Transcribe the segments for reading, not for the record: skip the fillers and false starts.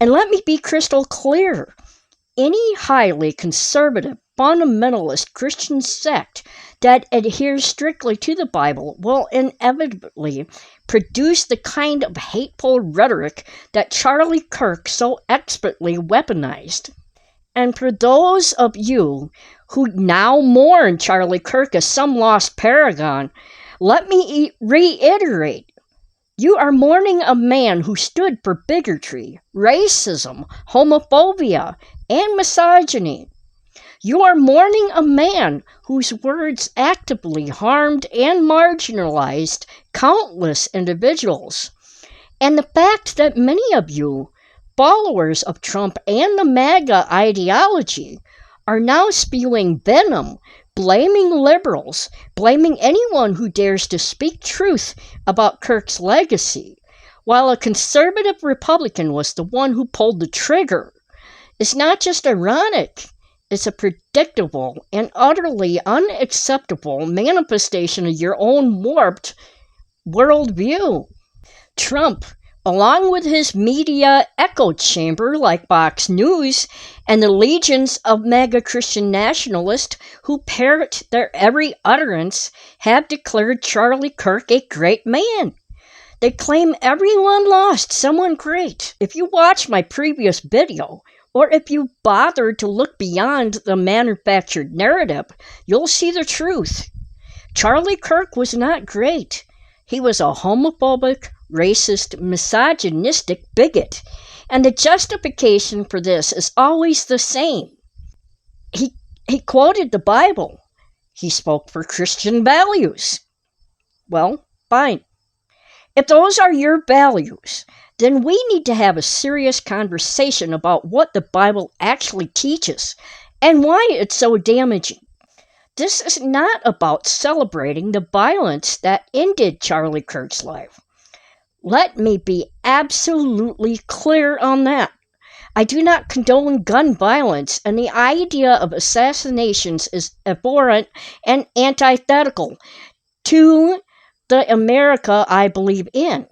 And let me be crystal clear. Any highly conservative, fundamentalist Christian sect that adheres strictly to the Bible will inevitably produce the kind of hateful rhetoric that Charlie Kirk so expertly weaponized. And for those of you who now mourn Charlie Kirk as some lost paragon, let me reiterate. You are mourning a man who stood for bigotry, racism, homophobia, and misogyny. You are mourning a man whose words actively harmed and marginalized countless individuals. And the fact that many of you, followers of Trump and the MAGA ideology, are now spewing venom, blaming liberals, blaming anyone who dares to speak truth about Kirk's legacy, while a conservative Republican was the one who pulled the trigger, is not just ironic, it's a predictable and utterly unacceptable manifestation of your own warped worldview. Trump, along with his media echo chamber like Fox News and the legions of MAGA Christian nationalists who parrot their every utterance, have declared Charlie Kirk a great man. They claim everyone lost someone great. If you watch my previous video, or if you bother to look beyond the manufactured narrative, you'll see the truth. Charlie Kirk was not great. He was a homophobic, racist, misogynistic bigot, and the justification for this is always the same. He quoted the Bible. He spoke for Christian values. Well, fine. If those are your values, then we need to have a serious conversation about what the Bible actually teaches and why it's so damaging. This is not about celebrating the violence that ended Charlie Kirk's life. Let me be absolutely clear on that. I do not condone gun violence, and the idea of assassinations is abhorrent and antithetical to the America I believe in.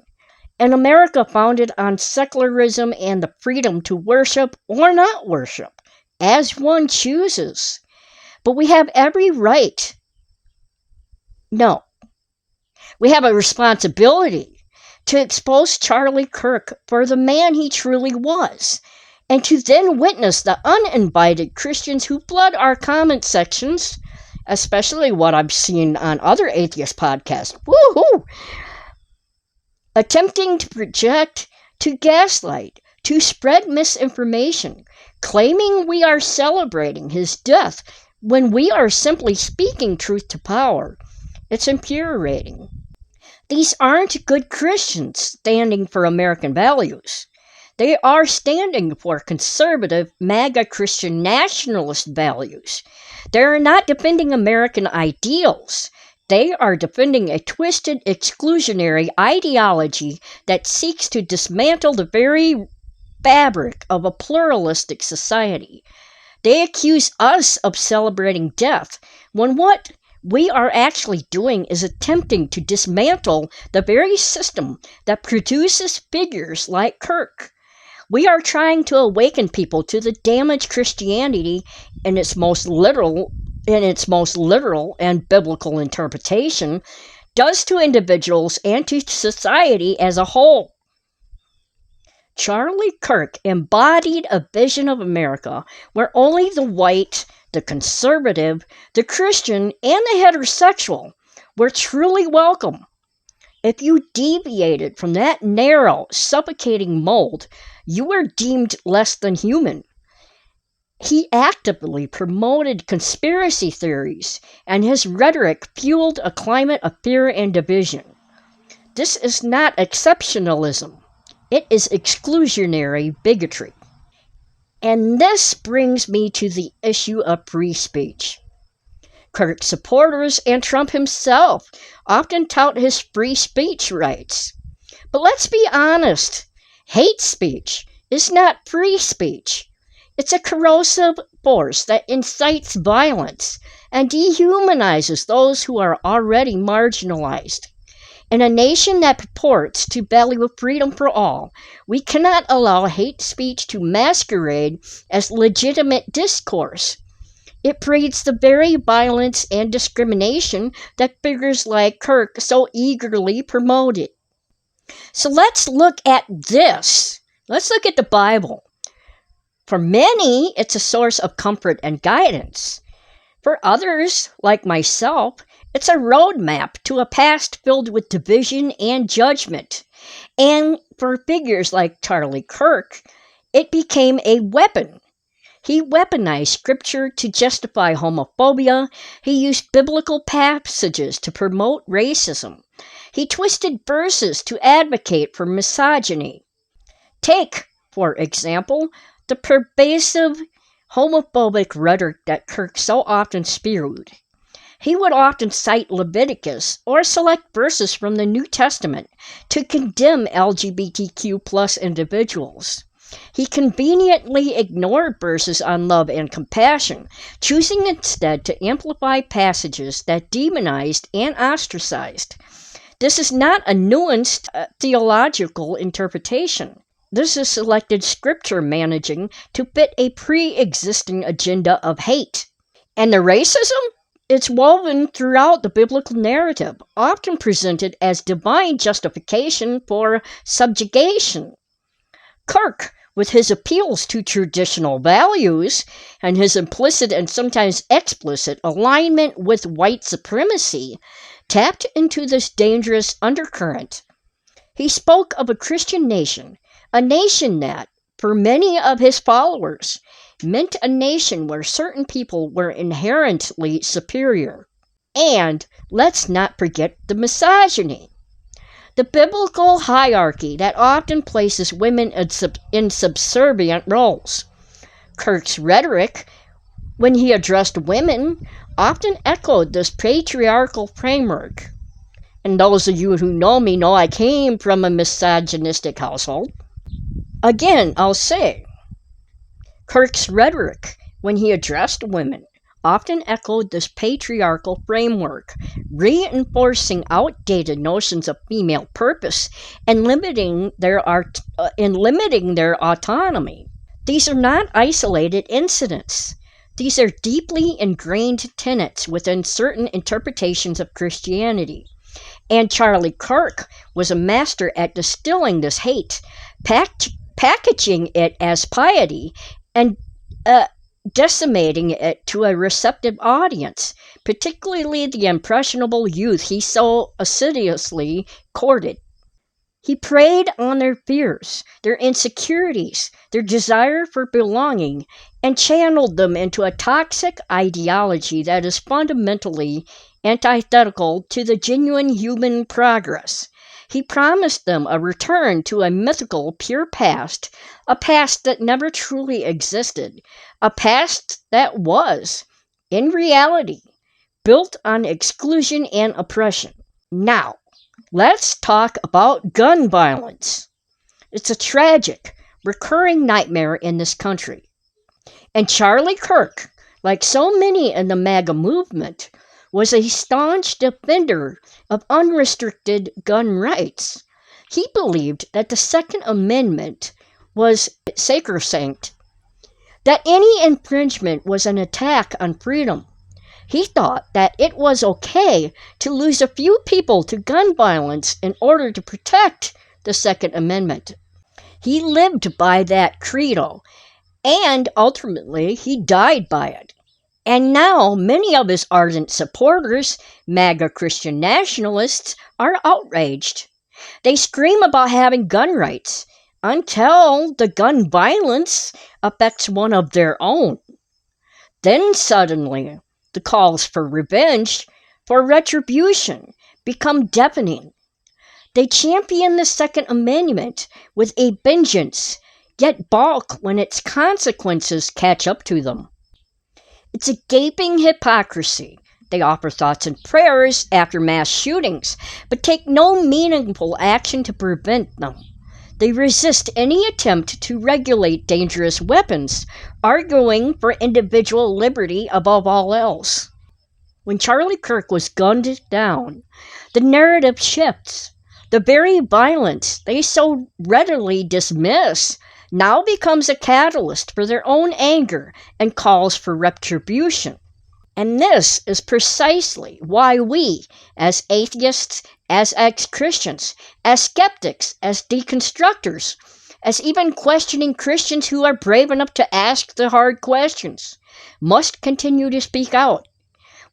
An America founded on secularism and the freedom to worship or not worship, as one chooses. But we have every right. No. We have a responsibility to expose Charlie Kirk for the man he truly was, and to then witness the uninvited Christians who flood our comment sections, especially what I've seen on other atheist podcasts. Woohoo! Attempting to project, to gaslight, to spread misinformation, claiming we are celebrating his death when we are simply speaking truth to power. It's infuriating. These aren't good Christians standing for American values. They are standing for conservative, MAGA Christian nationalist values. They are not defending American ideals. They are defending a twisted, exclusionary ideology that seeks to dismantle the very fabric of a pluralistic society. They accuse us of celebrating death, when what we are actually doing is attempting to dismantle the very system that produces figures like Kirk. We are trying to awaken people to the damage Christianity in its most literal and biblical interpretation does to individuals and to society as a whole. Charlie Kirk embodied a vision of America where only the white, the conservative, the Christian, and the heterosexual were truly welcome. If you deviated from that narrow, suffocating mold, you were deemed less than human. He actively promoted conspiracy theories, and his rhetoric fueled a climate of fear and division. This is not exceptionalism. It is exclusionary bigotry. And this brings me to the issue of free speech. Kirk supporters and Trump himself often tout his free speech rights. But let's be honest, hate speech is not free speech. It's a corrosive force that incites violence and dehumanizes those who are already marginalized. In a nation that purports to value freedom for all, we cannot allow hate speech to masquerade as legitimate discourse. It breeds the very violence and discrimination that figures like Kirk so eagerly promoted. So let's look at this. Let's look at the Bible. For many, it's a source of comfort and guidance. For others, like myself, it's a roadmap to a past filled with division and judgment. And for figures like Charlie Kirk, it became a weapon. He weaponized scripture to justify homophobia. He used biblical passages to promote racism. He twisted verses to advocate for misogyny. Take, for example, the pervasive homophobic rhetoric that Kirk so often spewed. He would often cite Leviticus or select verses from the New Testament to condemn LGBTQ plus individuals. He conveniently ignored verses on love and compassion, choosing instead to amplify passages that demonized and ostracized. This is not a nuanced theological interpretation. This is selected scripture managing to fit a pre-existing agenda of hate. And the racism? It's woven throughout the biblical narrative, often presented as divine justification for subjugation. Kirk, with his appeals to traditional values and his implicit and sometimes explicit alignment with white supremacy, tapped into this dangerous undercurrent. He spoke of a Christian nation, a nation that, for many of his followers, meant a nation where certain people were inherently superior. And let's not forget the misogyny. The biblical hierarchy that often places women in subservient roles. Kirk's rhetoric, when he addressed women, often echoed this patriarchal framework. And those of you who know me know I came from a misogynistic household. Again, I'll say, Kirk's rhetoric, when he addressed women, often echoed this patriarchal framework, reinforcing outdated notions of female purpose and limiting their autonomy. These are not isolated incidents. These are deeply ingrained tenets within certain interpretations of Christianity. And Charlie Kirk was a master at distilling this hate, packaging it as piety, and decimating it to a receptive audience, particularly the impressionable youth he so assiduously courted. He preyed on their fears, their insecurities, their desire for belonging, and channeled them into a toxic ideology that is fundamentally antithetical to the genuine human progress. He promised them a return to a mythical, pure past, a past that never truly existed, a past that was, in reality, built on exclusion and oppression. Now, let's talk about gun violence. It's a tragic, recurring nightmare in this country. And Charlie Kirk, like so many in the MAGA movement, was a staunch defender of unrestricted gun rights. He believed that the Second Amendment was sacrosanct, that any infringement was an attack on freedom. He thought that it was okay to lose a few people to gun violence in order to protect the Second Amendment. He lived by that credo, and ultimately he died by it. And now many of his ardent supporters, MAGA Christian nationalists, are outraged. They scream about having gun rights until the gun violence affects one of their own. Then suddenly, the calls for revenge, for retribution, become deafening. They champion the Second Amendment with a vengeance, yet balk when its consequences catch up to them. It's a gaping hypocrisy. They offer thoughts and prayers after mass shootings, but take no meaningful action to prevent them. They resist any attempt to regulate dangerous weapons, arguing for individual liberty above all else. When Charlie Kirk was gunned down, The narrative shifts. The very violence they so readily dismiss now becomes a catalyst for their own anger and calls for retribution. And this is precisely why we, as atheists, as ex-Christians, as skeptics, as deconstructors, as even questioning Christians who are brave enough to ask the hard questions, must continue to speak out.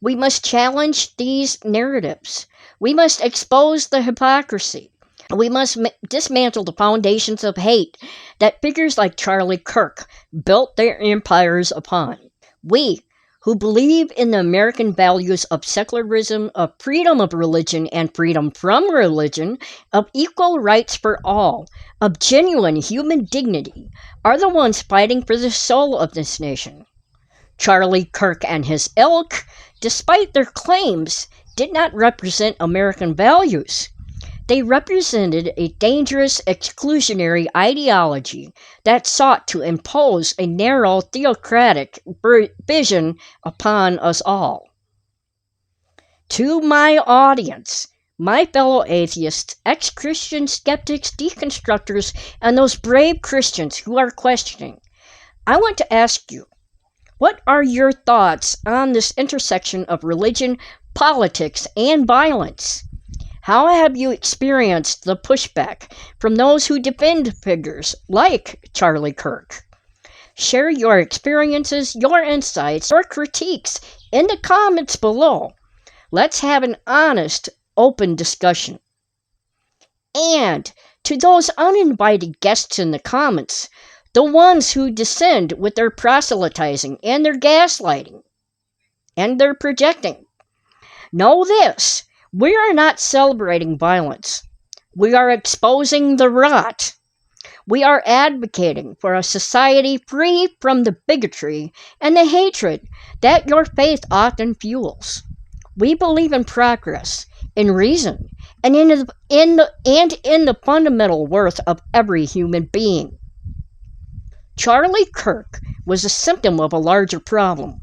We must challenge these narratives. We must expose the hypocrisy. We must dismantle the foundations of hate that figures like Charlie Kirk built their empires upon. We, who believe in the American values of secularism, of freedom of religion and freedom from religion, of equal rights for all, of genuine human dignity, are the ones fighting for the soul of this nation. Charlie Kirk and his ilk, despite their claims, did not represent American values. They represented a dangerous exclusionary ideology that sought to impose a narrow theocratic vision upon us all. To my audience, my fellow atheists, ex-Christian skeptics, deconstructors, and those brave Christians who are questioning, I want to ask you, what are your thoughts on this intersection of religion, politics, and violence? How have you experienced the pushback from those who defend figures like Charlie Kirk? Share your experiences, your insights, or critiques in the comments below. Let's have an honest, open discussion. And to those uninvited guests in the comments, the ones who descend with their proselytizing and their gaslighting and their projecting, know this. We are not celebrating violence. We are exposing the rot. We are advocating for a society free from the bigotry and the hatred that your faith often fuels. We believe in progress, in reason, and in the fundamental worth of every human being. Charlie Kirk was a symptom of a larger problem.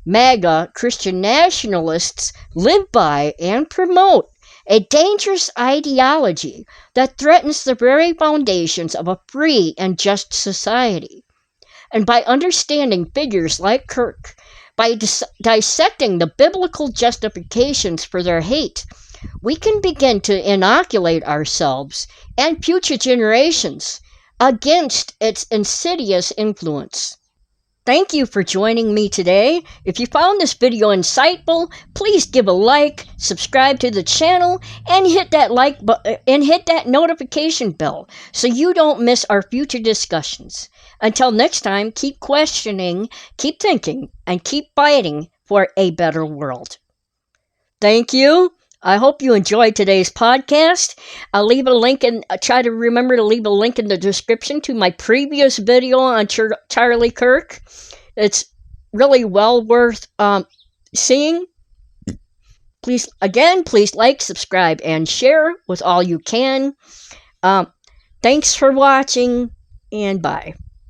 MAGA Christian nationalists live by and promote a dangerous ideology that threatens the very foundations of a free and just society. And by understanding figures like Kirk, by dissecting the biblical justifications for their hate, we can begin to inoculate ourselves and future generations against its insidious influence. Thank you for joining me today. If you found this video insightful, please give a like, subscribe to the channel, and hit that notification bell so you don't miss our future discussions. Until next time, keep questioning, keep thinking, and keep fighting for a better world. Thank you. I hope you enjoyed today's podcast. I'll leave a link and try to remember to leave a link in the description to my previous video on Charlie Kirk. It's really well worth seeing. Please like, subscribe, and share with all you can. Thanks for watching, and bye.